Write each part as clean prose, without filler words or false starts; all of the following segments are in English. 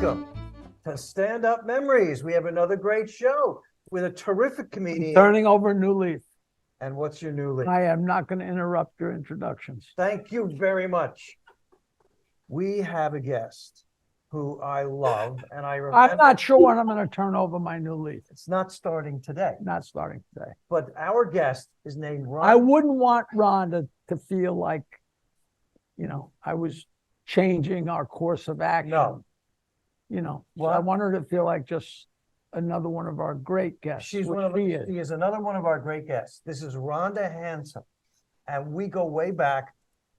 Welcome to Stand Up Memories. We have another great show with a terrific comedian. Turning over a new leaf. And what's your new leaf? I am not going to interrupt your introductions. Thank you very much. We have a guest who I love, and I remember. I'm not sure when I'm going to turn over my new leaf. It's not starting today. Not starting today. But our guest is named Rhonda. I wouldn't want Rhonda to feel like, I was changing our course of action. No. Well, I want her to feel like just another one of our great guests. She is another one of our great guests. This is Rhonda Hansome, and we go way back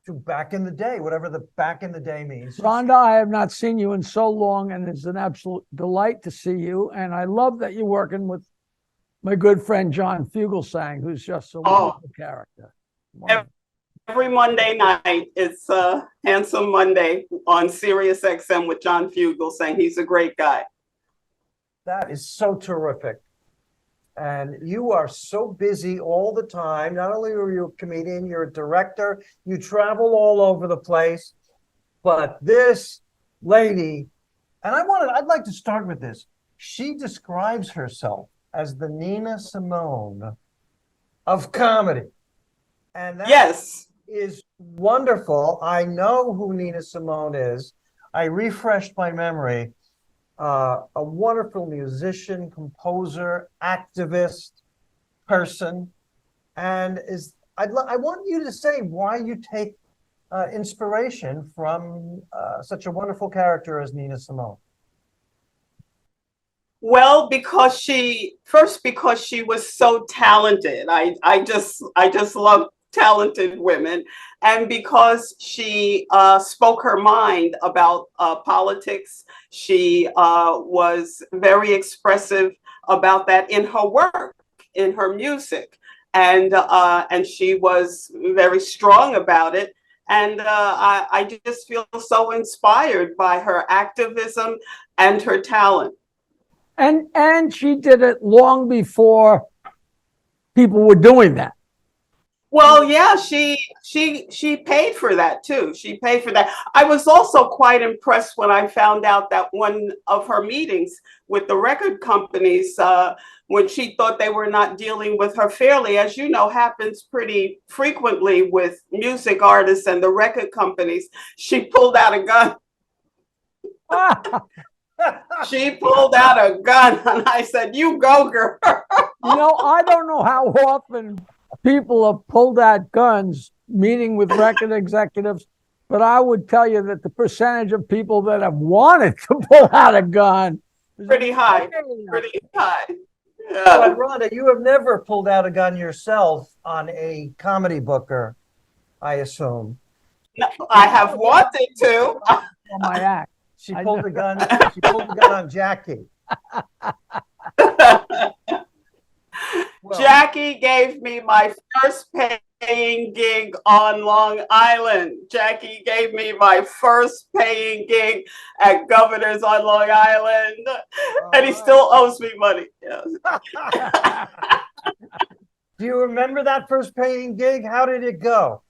to back in the day, whatever the back in the day means. Rhonda, I have not seen you in so long, and it's an absolute delight to see you. And I love that you're working with my good friend John Fugelsang, who's just a wonderful character. Wonderful. Every Monday night, it's Handsome Monday on Sirius XM with John Fugelsang. He's a great guy. That is so terrific. And you are so busy all the time. Not only are you a comedian, you're a director, you travel all over the place. But this lady, and I'd like to start with this. She describes herself as the Nina Simone of comedy. And that is wonderful. I know who Nina Simone is. I refreshed my memory. A wonderful musician, composer, activist person. And I want you to say why you take inspiration from such a wonderful character as Nina Simone. Well, because she was so talented. I just love talented women, and because she spoke her mind about politics. She was very expressive about that in her work, in her music, and she was very strong about it. And I just feel so inspired by her activism and her talent. And she did it long before people were doing that. Well, yeah, she paid for that too. She paid for that. I was also quite impressed when I found out that one of her meetings with the record companies, when she thought they were not dealing with her fairly, as you know, happens pretty frequently with music artists and the record companies, she pulled out a gun. She pulled out a gun, and I said, "You go, girl." I don't know how often people have pulled out guns meeting with record executives, but I would tell you that the percentage of people that have wanted to pull out a gun is pretty high. Pretty high. Yeah. But Rhonda, you have never pulled out a gun yourself on a comedy booker, I assume. No, I have wanted to. On my act. She pulled the gun. She pulled the gun on Jackie. Well, Jackie gave me my first paying gig on Long Island. Jackie gave me my first paying gig at Governor's on Long Island, and he still owes me money. Yes. Do you remember that first paying gig? How did it go?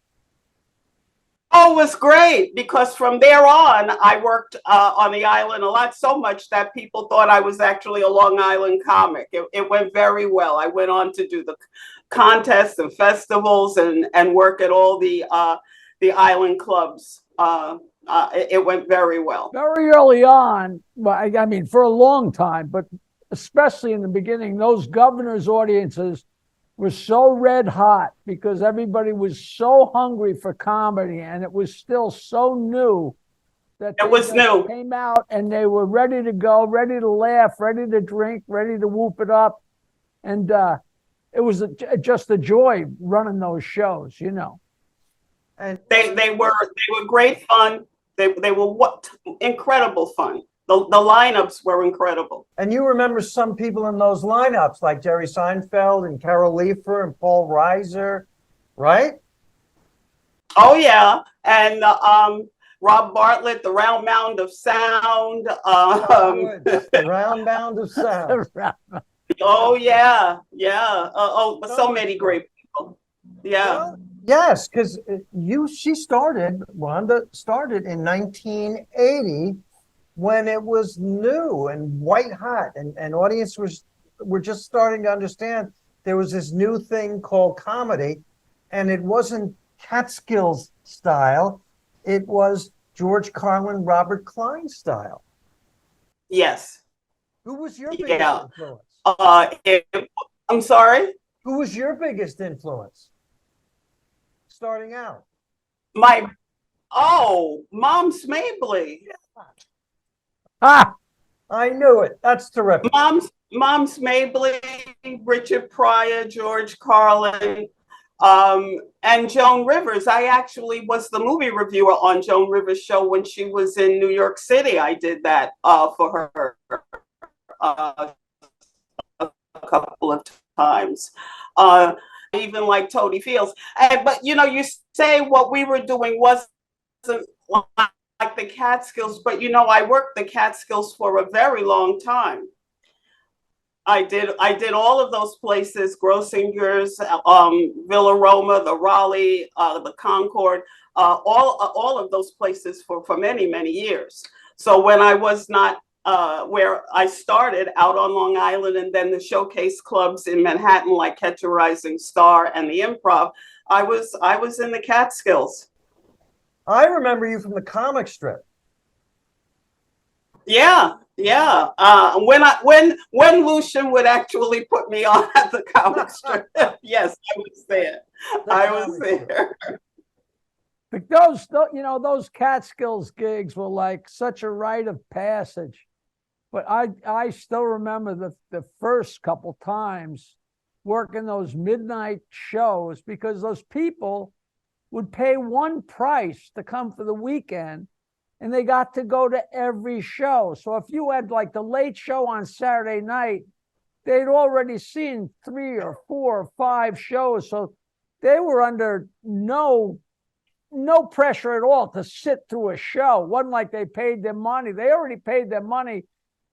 Oh, it was great, because from there on, I worked on the island a lot, so much that people thought I was actually a Long Island comic. It went very well. I went on to do the contests and festivals and work at all the island clubs. It went very well. Very early on, I mean, for a long time, but especially in the beginning, those Governor's audiences were so red hot because everybody was so hungry for comedy, and it was still so new that they came out and they were ready to go, ready to laugh, ready to drink, ready to whoop it up. And it was just a joy running those shows, And they were great fun. They were incredible fun. The lineups were incredible. And you remember some people in those lineups, like Jerry Seinfeld and Carol Leifer and Paul Reiser, right? Oh, yeah. And Rob Bartlett, the Round Mound of Sound. The Round Mound of Sound. Oh, yeah. Yeah. So many great people. Yeah. Well, yes, because Rhonda started in 1980 when it was new and white hot, and audience were just starting to understand there was this new thing called comedy, and it wasn't Catskills style, it was George Carlin, Robert Klein style. Yes. Who was your biggest Yeah. influence? I'm sorry? Who was your biggest influence starting out? Mom's Mabley. Ah, I knew it. That's terrific. Mom's Mabley, Richard Pryor, George Carlin, and Joan Rivers. I actually was the movie reviewer on Joan Rivers' show when she was in New York City. I did that for her a couple of times. Even like Tony Fields. But you say what we were doing wasn't like the Catskills, but I worked the Catskills for a very long time. I did all of those places: Grossinger's, Villa Roma, the Raleigh, the Concord, all of those places for many, many years. So when I was not where I started out on Long Island, and then the showcase clubs in Manhattan like Catch a Rising Star and the Improv, I was in the Catskills. I remember you from the comic strip. Yeah. When Lucian would actually put me on at the comic strip, yes, I was there. I was there. but those Catskills gigs were like such a rite of passage. But I still remember the first couple times working those midnight shows, because those people would pay one price to come for the weekend, and they got to go to every show. So if you had like the late show on Saturday night, they'd already seen 3 or 4 or 5 shows. So they were under no pressure at all to sit through a show. It wasn't like they paid their money. They already paid their money.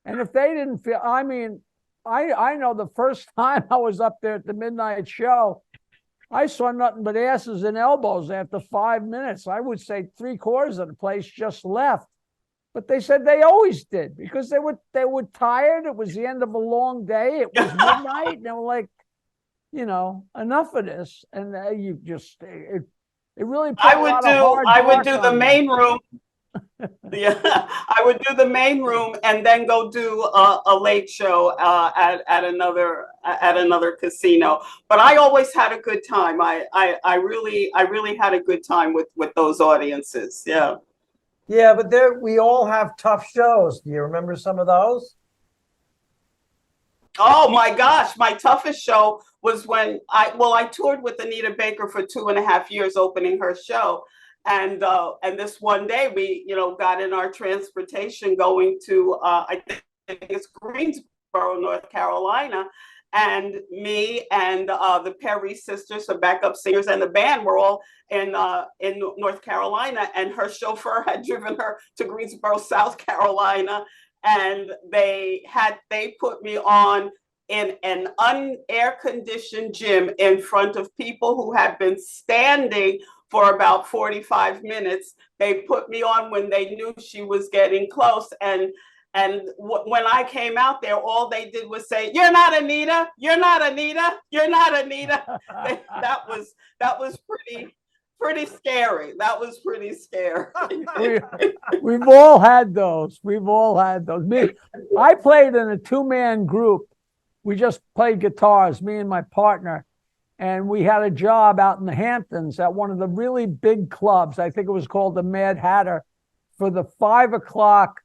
And if they didn't feel, I know the first time I was up there at the midnight show, I saw nothing but asses and elbows after 5 minutes. I would say 3/4 of the place just left. But they said they always did, because they were tired. It was the end of a long day. It was midnight. And they were like, enough of this. And it really put a lot of hard I would do work the on main room. Yeah, I would do the main room and then go do a late show at another casino. But I always had a good time. I really had a good time with those audiences. Yeah. Yeah, but we all have tough shows. Do you remember some of those? Oh my gosh, my toughest show was when I toured with Anita Baker for 2.5 years, opening her show. And this one day we, got in our transportation going to, I think it's Greensboro, North Carolina. And me and the Perry sisters, the backup singers, and the band were all in North Carolina. And her chauffeur had driven her to Greensboro, South Carolina. And they put me on in an unair-conditioned gym in front of people who had been standing for about 45 minutes. They put me on when they knew she was getting close. And when I came out there, all they did was say, "You're not Anita, you're not Anita, you're not Anita." That was pretty scary. That was pretty scary. We've all had those. I played in a 2-man group. We just played guitars, me and my partner. And we had a job out in the Hamptons at one of the really big clubs. I think it was called the Mad Hatter, for the 5 o'clock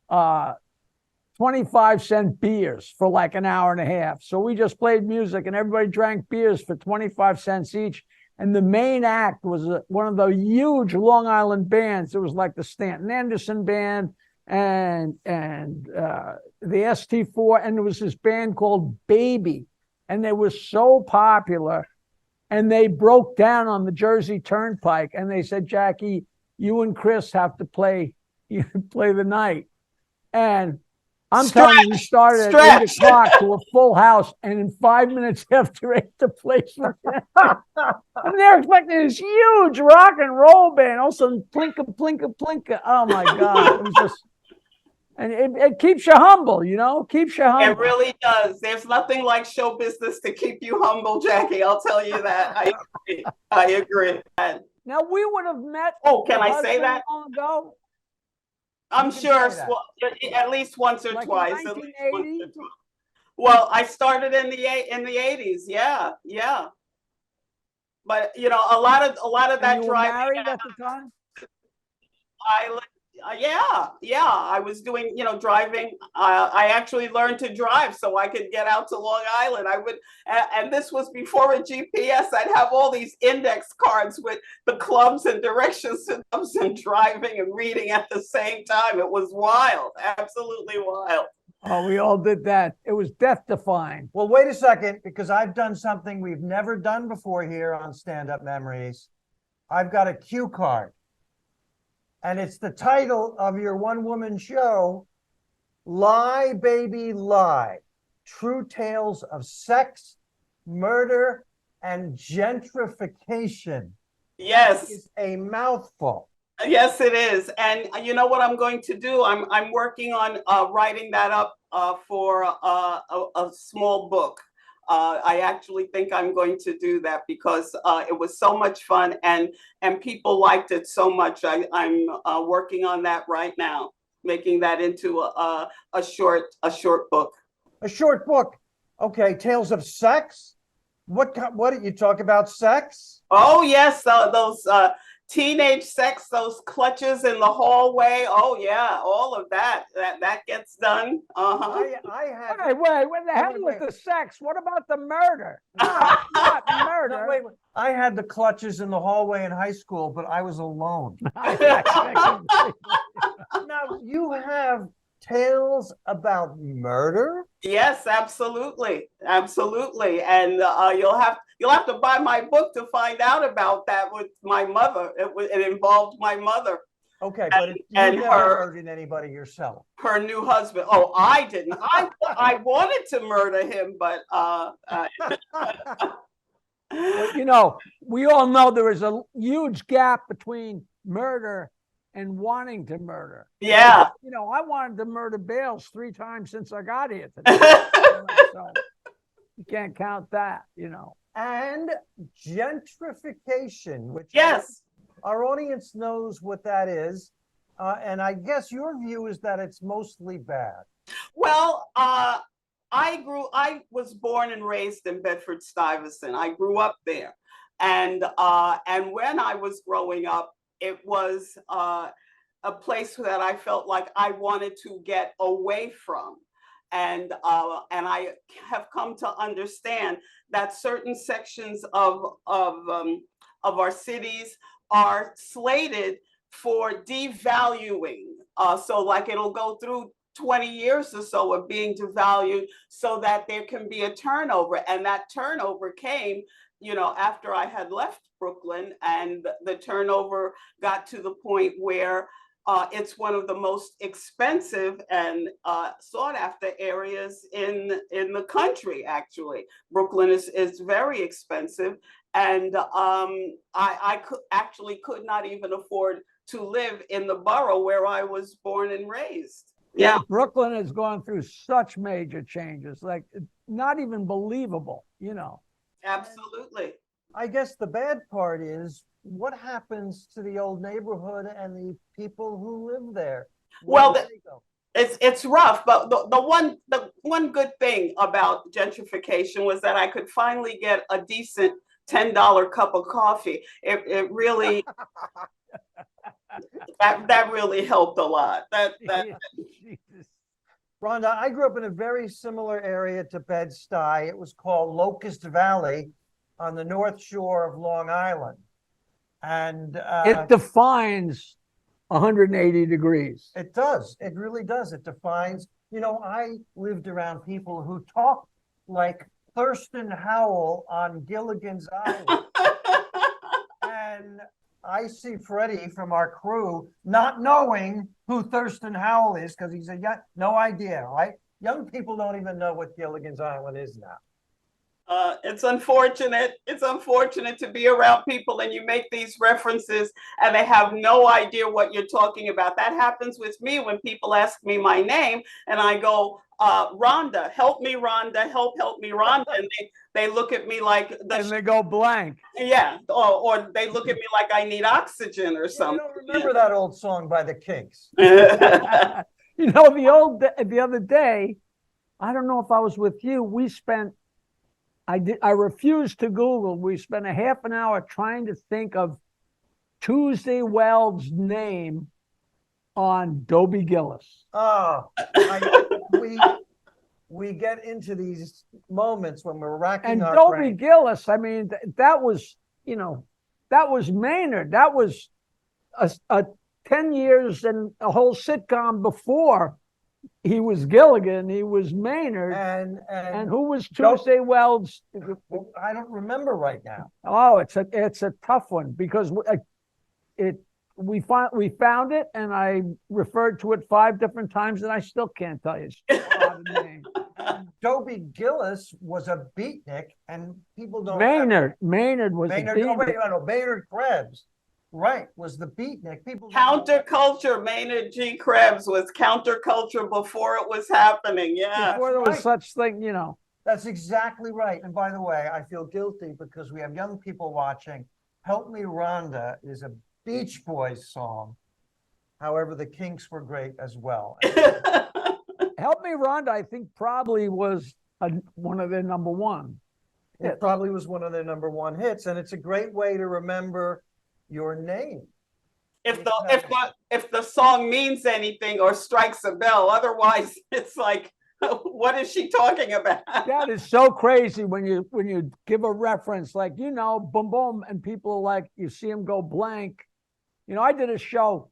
25-cent beers for like an hour and a half. So we just played music and everybody drank beers for 25 cents each. And the main act was one of the huge Long Island bands. It was like the Stanton Anderson band and the ST4. And there was this band called Baby. And they were so popular, and they broke down on the Jersey Turnpike, and they said, "Jackie, you and Chris have to play the night." And I'm telling you, we started at 8 o'clock to a full house, and in 5 minutes after 8, the place was and they're expecting this huge rock and roll band. Also, plinka, plinka, plinka. Oh my God. And it keeps you humble, keeps you It humble. really does. There's nothing like show business to keep you humble, Jackie. I'll tell you that. I agree. I agree. Now, we would have met Can your I say husband that? long ago, I'm You can sure say that. at least once or like twice. in At least once 1980. or twice. Well, I started in the 80s. Yeah, yeah. But a lot of And that you were driving, married at the time? I yeah, yeah. I was doing, driving. I actually learned to drive so I could get out to Long Island. I would, and this was before a GPS. I'd have all these index cards with the clubs and direction systems and driving and reading at the same time. It was wild, absolutely wild. Oh, we all did that. It was death defying. Well, wait a second, because I've done something we've never done before here on Stand Up Memories. I've got a cue card. And it's the title of your one-woman show, Lie, Baby, Lie. True Tales of Sex, Murder, and Gentrification. Yes. It's a mouthful. Yes, it is. And you know what I'm going to do? I'm working on writing that up for a small book. I actually think I'm going to do that because it was so much fun and people liked it so much. I'm working on that right now, making that into a short book. A short book. Okay, Tales of Sex. What you talk about sex? Oh yes, those teenage sex, those clutches in the hallway. Oh yeah, all of that gets done. I had Wait, what the hell with the sex? What about the murder? Not murder. no, wait. I had the clutches in the hallway in high school, but I was alone. Now you have tales about murder? Yes, absolutely, absolutely. And you'll have to buy my book to find out about that with my mother. It involved my mother. Okay, but you and never murdered anybody yourself. Her new husband. Oh, I didn't. I wanted to murder him, but Well, we all know there is a huge gap between murder and wanting to murder. Yeah. I wanted to murder Bales 3 times since I got here today. So you can't count that, And gentrification, which yes, our audience knows what that is. And I guess your view is that it's mostly bad. well, I was born and raised in Bedford-Stuyvesant. I grew up there. And when I was growing up, it was a place that I felt like I wanted to get away from. And I have come to understand that certain sections of our cities are slated for devaluing. So like it'll go through 20 years or so of being devalued so that there can be a turnover. And that turnover came, after I had left Brooklyn, and the turnover got to the point where it's one of the most expensive and sought after areas in the country, actually. Brooklyn is very expensive. And I could not even afford to live in the borough where I was born and raised. Yeah. Brooklyn has gone through such major changes, like not even believable, Absolutely. I guess the bad part is what happens to the old neighborhood and the people who live there? Well, it's rough, but the one good thing about gentrification was that I could finally get a decent $10 cup of coffee. It really that really helped a lot. Rhonda, I grew up in a very similar area to Bed-Stuy. It was called Locust Valley on the North Shore of Long Island. And it defines 180 degrees. It does. It really does. It defines, I lived around people who talked like Thurston Howell on Gilligan's Island. And I see Freddie from our crew not knowing who Thurston Howell is because he's no idea, right? Young people don't even know what Gilligan's Island is now. It's unfortunate. It's unfortunate to be around people and you make these references and they have no idea what you're talking about. That happens with me when people ask me my name and I go, Rhonda, help me, Rhonda, help me, Rhonda. And they look at me like, And they go blank. yeah, or they look at me like I need oxygen or You something. don't remember that old song by the Kinks? You know, the other day, I don't know if I was with you, I refused to Google. We spent a half an hour trying to think of Tuesday Weld's name on Dobie Gillis. Oh, we get into these moments when we're racking And our Dobie brain. Gillis, I mean, that was, that was Maynard. That was a 10 years and a whole sitcom before he was Gilligan, he was Maynard. And who was Tuesday Weld's? I don't remember right now. Oh, it's a tough one because we found it and I referred to it 5 different times and I still can't tell you. Dobie Gillis was a beatnik, and people don't. Maynard was Maynard. Oh, wait, no, Maynard Krebs, right? Was the beatnik. People. Counterculture. Maynard G. Krebs was counterculture before it was happening. Yeah, before there was such thing, That's exactly right. And by the way, I feel guilty because we have young people watching. "Help Me, Rhonda" is a Beach Boys song. However, the Kinks were great as well. Help Me, Rhonda, I think probably was one of their number one. It probably was one of their number one hits, and it's a great way to remember your name. If the song means anything or strikes a bell, otherwise it's like, what is she talking about? That is so crazy when you give a reference like, boom, boom, and people are like, you see them go blank. I did a show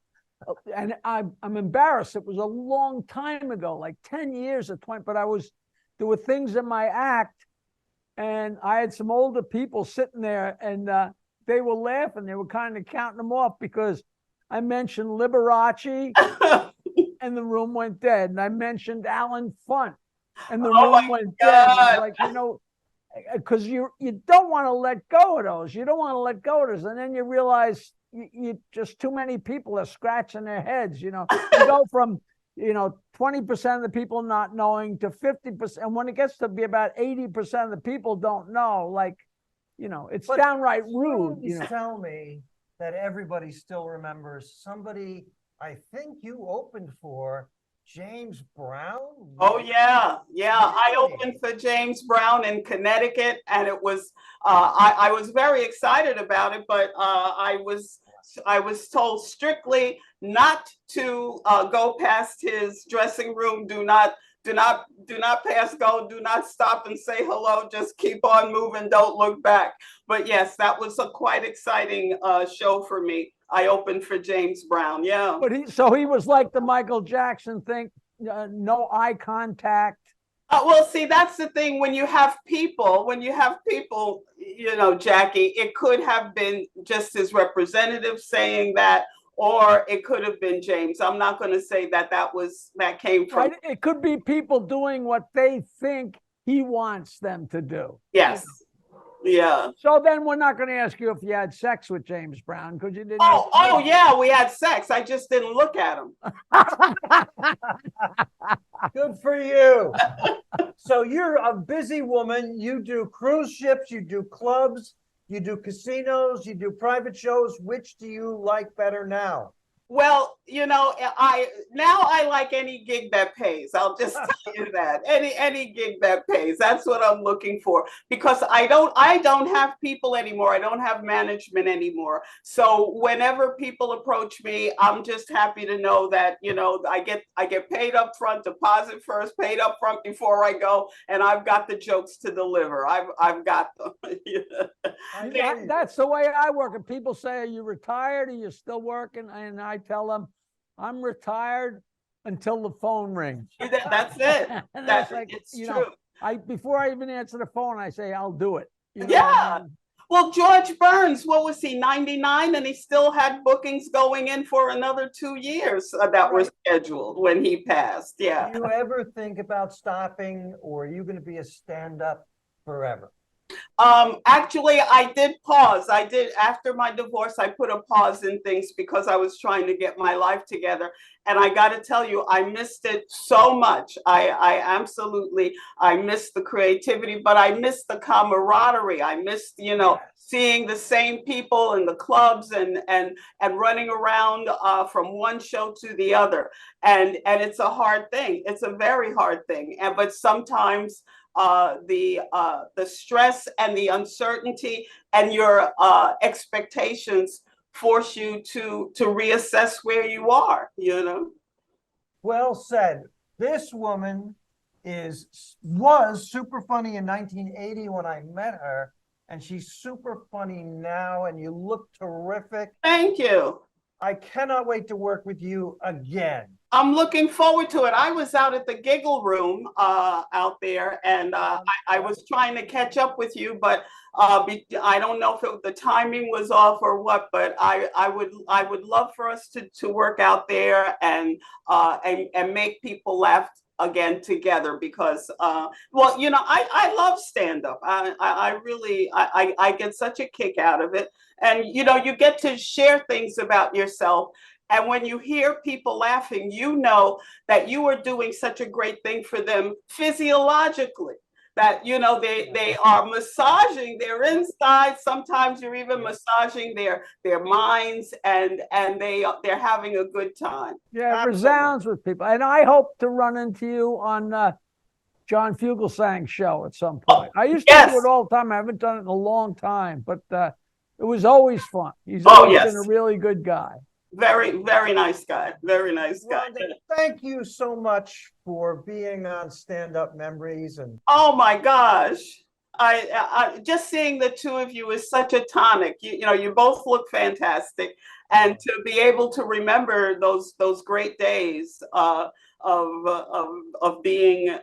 and I'm embarrassed. It was a long time ago, like 10 years or 20, but there were things in my act and I had some older people sitting there and they were laughing. They were kind of counting them off because I mentioned Liberace and the room went dead. And I mentioned Alan Funt and the room went dead. Like, because you don't want to let go of those. You don't want to let go of those. And then you realize you just too many people are scratching their heads. You go from 20% of the people not knowing to 50%. And when it gets to be about 80% of the people don't know, like, it's downright rude. Tell me that everybody still remembers somebody. I think you opened for James Brown. Oh yeah. I opened for James Brown in Connecticut, and it was I was very excited about it, but I was told strictly not to go past his dressing room. Do not pass go. Do not stop and say hello. Just keep on moving. Don't look back. But yes, that was a quite exciting show for me. I opened for James Brown. Yeah. But he was like the Michael Jackson thing, no eye contact. Well, see, that's the thing. When you have people, Jackie, it could have been just his representative saying that, or it could have been James. I'm not going to say that came from. Right. It could be people doing what they think he wants them to do. Yes. Yeah. So then we're not going to ask you if you had sex with James Brown because you didn't. Oh yeah, we had sex. I just didn't look at him. Good for you. So you're a busy woman. You do cruise ships, you do clubs, you do casinos, you do private shows. Which do you like better now? Well, I like any gig that pays. I'll just tell you that. Any gig that pays. That's what I'm looking for, because I don't have people anymore. I don't have management anymore. So whenever people approach me, I'm just happy to know that, I get paid up front, deposit first, paid up front before I go, and I've got the jokes to deliver. I've got them. That's the way I work. If people say, "Are you retired? Are you still working?" and I tell them, "I'm retired until the phone rings." That's it. That's like, it's true. Before I even answer the phone, I say, "I'll do it." Yeah. Well, George Burns, what was he, 99? And he still had bookings going in for another 2 years that were scheduled when he passed. Yeah. Do you ever think about stopping, or are you going to be a stand-up forever? Actually, I did pause. I did, after my divorce, I put a pause in things because I was trying to get my life together. And I got to tell you, I missed it so much. I absolutely, I missed the creativity, but I missed the camaraderie. I missed, seeing the same people in the clubs and running around from one show to the other. And it's a hard thing. It's a very hard thing. But sometimes the stress and the uncertainty and your expectations force you to reassess where you are, Well said. This woman was super funny in 1980 when I met her, and she's super funny now, and you look terrific. Thank you. I cannot wait to work with you again. I'm looking forward to it. I was out at the Giggle Room out there, and I was trying to catch up with you, but I don't know if the timing was off or what. But I would love for us to work out there and make people laugh again together, because I love stand up. I really get such a kick out of it, and you get to share things about yourself. And when you hear people laughing, you know that you are doing such a great thing for them physiologically, that, they are massaging their inside. Sometimes you're even massaging their minds, and they're having a good time. Yeah, it resounds with people. And I hope to run into you on John Fugelsang's show at some point. I used to do it all the time. I haven't done it in a long time, but it was always fun. He's always been a really good guy. Very, very nice guy. Very nice guy. Rhonda, thank you so much for being on Stand Up Memories. And oh my gosh, I just seeing the two of you is such a tonic. You both look fantastic, and to be able to remember those great days of being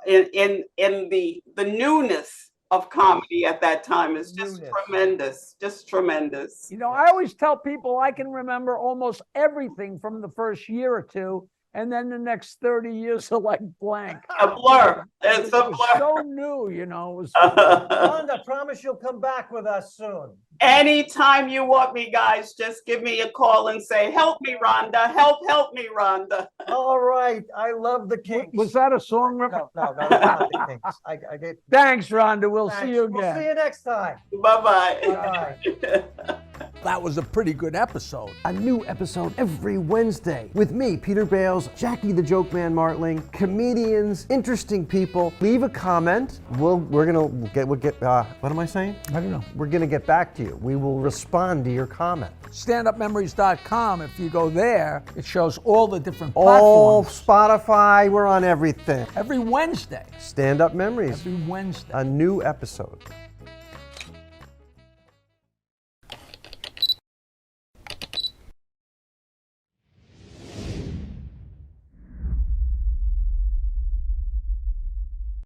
in the newness of comedy at that time is just tremendous, just tremendous. I always tell people I can remember almost everything from the first year or two, and then the next 30 years are like blank. A blur. It's a blur. So new, It was... Rhonda, promise you'll come back with us soon. Anytime you want me, guys, just give me a call and say, help me, Rhonda. Help me, Rhonda. All right. I love the Kinks. Was that a song? No, it's not the Kinks. I did. Thanks, Rhonda. We'll see you again. We'll see you next time. Bye-bye. Bye-bye. That was a pretty good episode. A new episode every Wednesday with me, Peter Bales, Jackie the Joke Man Martling, comedians, interesting people. Leave a comment. We'll get what am I saying? I don't know. We're gonna get back to you. We will respond to your comment. Standupmemories.com. If you go there, it shows all the different All platforms. Spotify, we're on everything. Every Wednesday. Stand Up Memories. Every Wednesday. A new episode.